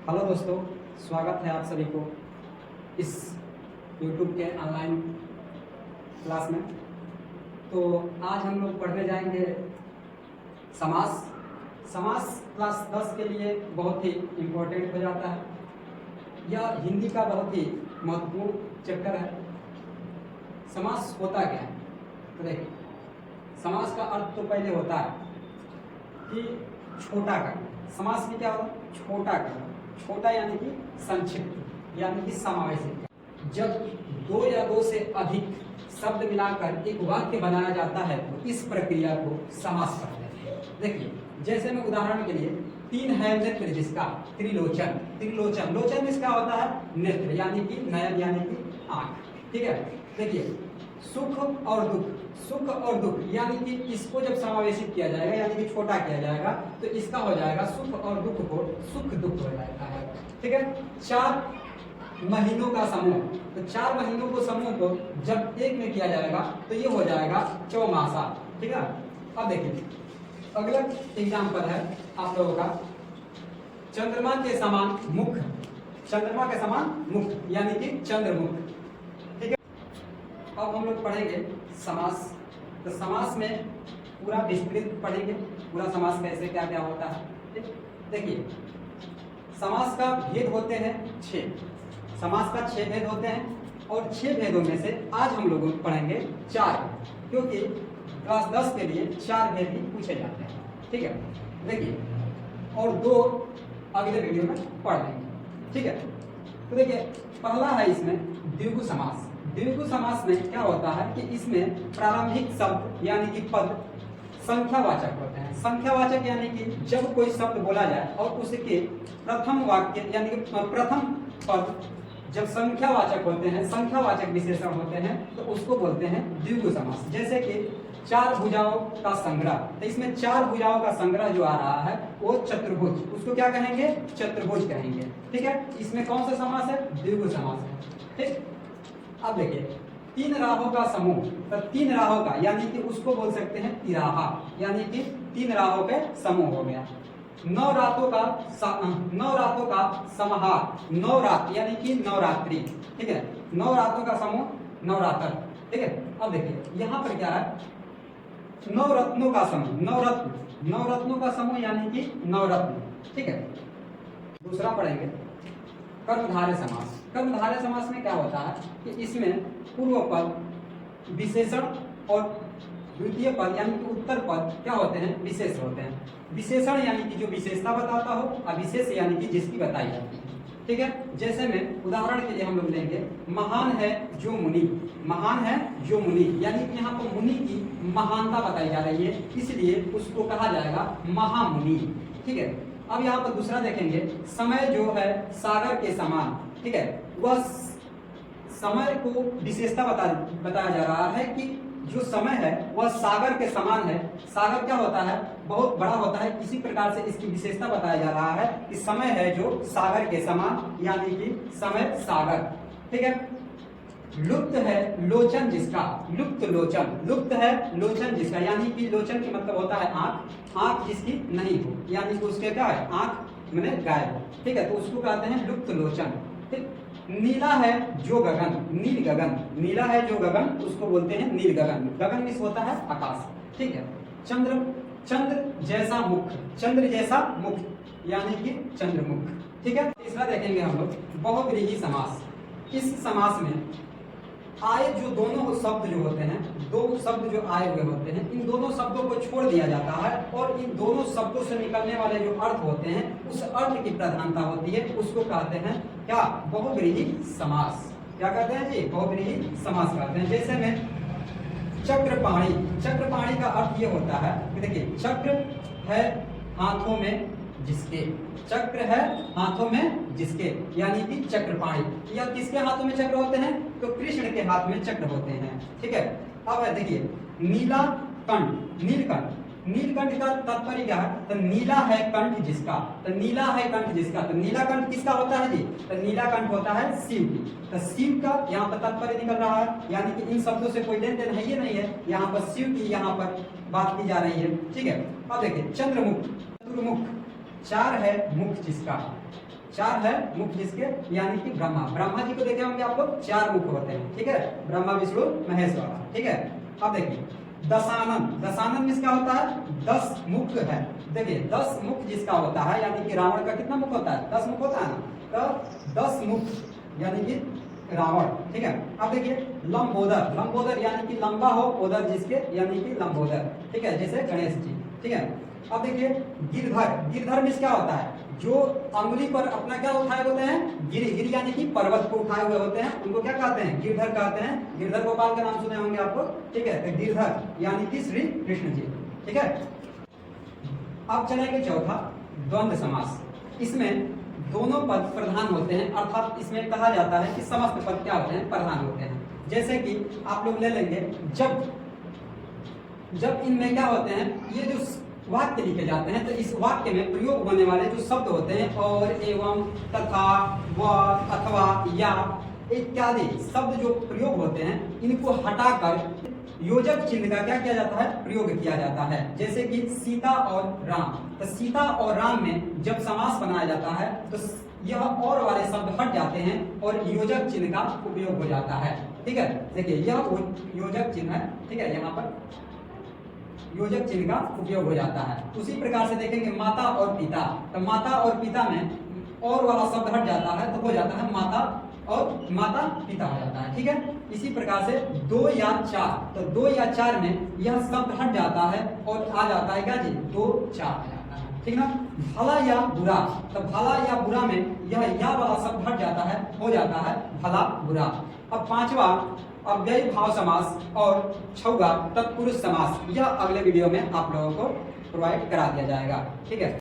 Hello दोस्तों, स्वागत है आप सभी को इस YouTube के ऑनलाइन क्लास में। तो आज हम लोग पढ़ने जाएंगे समास। समास क्लास 10 के लिए बहुत ही इम्पोर्टेंट हो जाता है। यह हिंदी का बहुत ही महत्वपूर्ण चैप्टर है। समास होता क्या है? तो देखिए, समास का अर्थ तो पहले होता है कि छोटा करना। समास में क्या होता है? छोटा करना। छोटा यानी कि संक्षिप्त यानी कि समावेशित। जब दो या दो से अधिक शब्द मिलाकर एक वाक्य बनाया जाता है तो इस प्रक्रिया को समास कहते हैं। देखिए, जैसे मैं उदाहरण के लिए, तीन है नेत्र जिसका त्रिलोचन। त्रिलोचन, लोचन इसका होता है नेत्र यानी कि नयन यानी कि आंख। ठीक है। देखिए, सुख और दुख, सुख और दुख यानी कि इसको जब समावेशित किया जाएगा यानी कि छोटा किया जाएगा तो इसका हो जाएगा सुख और दुख को सुख दुख हो जाता है। ठीक है। 4 महीनों का समूह, तो 4 महीनों को समूह को जब एक में किया जाएगा तो ये हो जाएगा चौमासा। ठीक है। अब देखिए, अगला एग्जाम्पल है आप लोगों का, चंद्रमा के समान मुख। चंद्रमा के समान मुख यानी कि चंद्रमुख। अब हम लोग पढ़ेंगे समास। तो समास में पूरा विस्तृत पढ़ेंगे, पूरा समास कैसे क्या क्या होता है। ठीक। देखिए, समास का भेद होते हैं 6। समास का 6 भेद होते हैं और 6 भेदों में से आज हम लोग पढ़ेंगे 4, क्योंकि क्लास 10 के लिए 4 भेद ही पूछे जाते हैं। ठीक है। देखिए, और 2 अगले वीडियो में पढ़ लेंगे। ठीक है। तो देखिए, पहला है इसमें द्विगु समास। द्विगु समास में क्या होता है कि इसमें प्रारंभिक शब्द यानी कि पद संख्यावाचक होते हैं। संख्यावाचक यानी कि जब कोई शब्द बोला जाए और उसके प्रथम वाक्य यानी कि प्रथम पद जब संख्यावाचक होते हैं, संख्यावाचक विशेषण होते हैं तो उसको बोलते हैं द्विगु समास। जैसे कि 4 भुजाओं का संग्रह, तो इसमें 4 भुजाओं का संग्रह जो आ रहा है वो चतुर्भुज, उसको क्या कहेंगे? चतुर्भुज कहेंगे। ठीक है। इसमें कौन सा समास है? द्विगु समास है। ठीक। अब देखिए, 3 राहों का समूह, तो 3 राहों का यानी कि उसको बोल सकते हैं तिराहा, यानी कि 3 राहों के समूह हो गया। 9 रातों का 9 रातों का समाहार, 9 रात यानी कि नवरात्रि। ठीक है। 9 रातों का समूह नवरात्र। ठीक है। अब देखिए, यहाँ पर क्या है? 9 रत्नों का समूह, नवरत्न, 9 रत्नों का समूह यानी कि नवरत्न। ठीक है। दूसरा पढ़ेंगे कर्मधारय समास। कर्मधारय समास में क्या होता है कि इसमें पूर्व पद विशेषण और द्वितीय पद यानी कि उत्तर पद क्या होते हैं? विशेष होते हैं। विशेषण यानी कि जो विशेषता बताता हो, और विशेष यानी कि जिसकी बताई जाती है। ठीक है। जैसे में उदाहरण के लिए हम लोग लेंगे, महान है जो मुनि। महान है जो मुनि यानी कि यहाँ पर मुनि की महानता बताई जा रही है, इसलिए उसको कहा जाएगा महामुनि। ठीक है। अब यहाँ पर दूसरा देखेंगे, समय जो है सागर के समान। ठीक है। वह समय को विशेषता बताया जा रहा है कि जो समय है वह सागर के समान है। सागर क्या होता है? बहुत बड़ा होता है। इसी प्रकार से इसकी विशेषता बताया जा रहा है कि समय है जो सागर के समान यानी कि समय सागर। ठीक है। लुप्त है लोचन जिसका, लुप्त लोचन, लुप्त है लोचन जिसका यानी कि लोचन की मतलब होता है आंख, आंख जिसकी नहीं हो यानी कि उसके क्या है? आंख मैंने गायब हो। ठीक है। तो उसको कहते हैं लुप्त लोचन। ठीक। नीला है जो गगन, नील गगन, नीला है जो गगन उसको बोलते हैं नील गगन। गगन मिस होता है आकाश। ठीक है। चंद्र, चंद्र जैसा मुख, चंद्र जैसा मुख यानी कि चंद्रमुख। ठीक है। तीसरा देखेंगे हम लोग बहुव्रीहि समास। इस समास में आए जो दोनों शब्द जो होते हैं, 2 शब्द जो आए हुए होते हैं, इन दोनों शब्दों को छोड़ दिया जाता है और इन दोनों शब्दों से निकलने वाले जो अर्थ होते हैं उस अर्थ की प्रधानता होती है, उसको कहते हैं क्या? बहुव्रीहि समास। क्या कहते हैं जी? बहुव्रीहि समास कहते हैं। जैसे में चक्रपाणी, चक्रपाणी का अर्थ ये होता है कि देखिए, चक्र है हाथों में जिसके, चक्र है हाथों में जिसके यानी कि चक्रपाणी। या किसके हाथों में चक्र होते हैं? तो कृष्ण के हाथ में चक्र होते हैं। ठीक है। अब देखिए, नीला कंठ, नीलकंठ, नीलकंठ का तात्पर्य क्या है? तो नीला है कंठ जिसका, तो नीला है कंठ जिसका, तो नीला कंठ किसका होता है जी? तो नीला कंठ होता है शिव की। तो शिव का यहाँ पर तात्पर्य निकल रहा है, यानी कि इन शब्दों से कोई लेन देन है ये नहीं है, यहाँ पर शिव की यहाँ पर बात की जा रही है। ठीक है। अब देखिए, चंद्रमुख, चतुर्मुख, 4 है मुख जिसका, 4 है मुख जिसके, यानी कि ब्रह्मा। ब्रह्मा जी को देखे होंगे आप लोग, 4 मुख होते हैं, ठीक है, ब्रह्मा विष्णु महेश वाला, ठीक है। अब देखिए दशानन, दशानन में क्या होता है, 10 मुख है। देखिए 10 मुख जिसका होता है, यानी कि रावण का कितना मुख होता है, 10 मुख होता है ना, तो 10 मुख यानी कि रावण, ठीक है। अब देखिए लंबोदर, लंबोदर यानी कि लंबा हो, उदर जिसके, यानी कि लंबोदर, ठीक है, जैसे गणेश जी, ठीक है। अब देखिए गिरधर, गिरधर में क्या होता है, जो अंगुली पर अपना क्या उठाए होते हैं, गिर, गिर यानी कि पर्वत को उठाए हुए होते हैं, उनको क्या कहते हैं, गिरधर कहते हैं। गिरधर गोपाल का नाम सुने होंगे आप लोग, ठीक है, तो गिरधर यानी कि श्री कृष्ण जी, ठीक है। अब चलेंगे चौथा, द्वंद्व समास। इसमें दोनों पद प्रधान होते हैं, अर्थात इसमें कहा जाता है कि समस्त पद क्या होते हैं, प्रधान होते हैं। जैसे कि आप लोग ले लेंगे जब, जब इनमें क्या होते हैं, ये जो वाक्य लिखे जाते हैं, तो इस वाक्य में प्रयोग होने वाले जो शब्द होते हैं, और, एवं, तथा, व, अथवा, या इत्यादि शब्द जो प्रयोग होते हैं, इनको हटाकर योजक चिन्ह का क्या किया जाता है, प्रयोग किया जाता है। जैसे कि सीता और राम, तो सीता और राम में जब समास बनाया जाता है, तो यह और वाले शब्द हट जाते हैं और योजक चिन्ह का उपयोग हो जाता है, ठीक है। देखिए यह योजक चिन्ह है, ठीक है, यहाँ पर योजक चिन्ह का उपयोग हो जाता है। उसी प्रकार से देखेंगे माता और पिता, तो माता और पिता में और वाला शब्द हट जाता है, तो हो जाता है माता और माता पिता हो जाता है, ठीक है। इसी प्रकार से 2 या 4, तो 2 या 4 में यह शब्द हट जाता है और आ जाता है क्या जी, 2, 4 आ जाता है, ठीक ना। भला या बुरा, तो भला या बुरा में यह या वाला शब्द हट जाता है, हो जाता है भला बुरा। अब पांचवा अव्ययी भाव समास और छठवां तत्पुरुष समास, यह अगले वीडियो में आप लोगों को प्रोवाइड करा दिया जाएगा, ठीक है।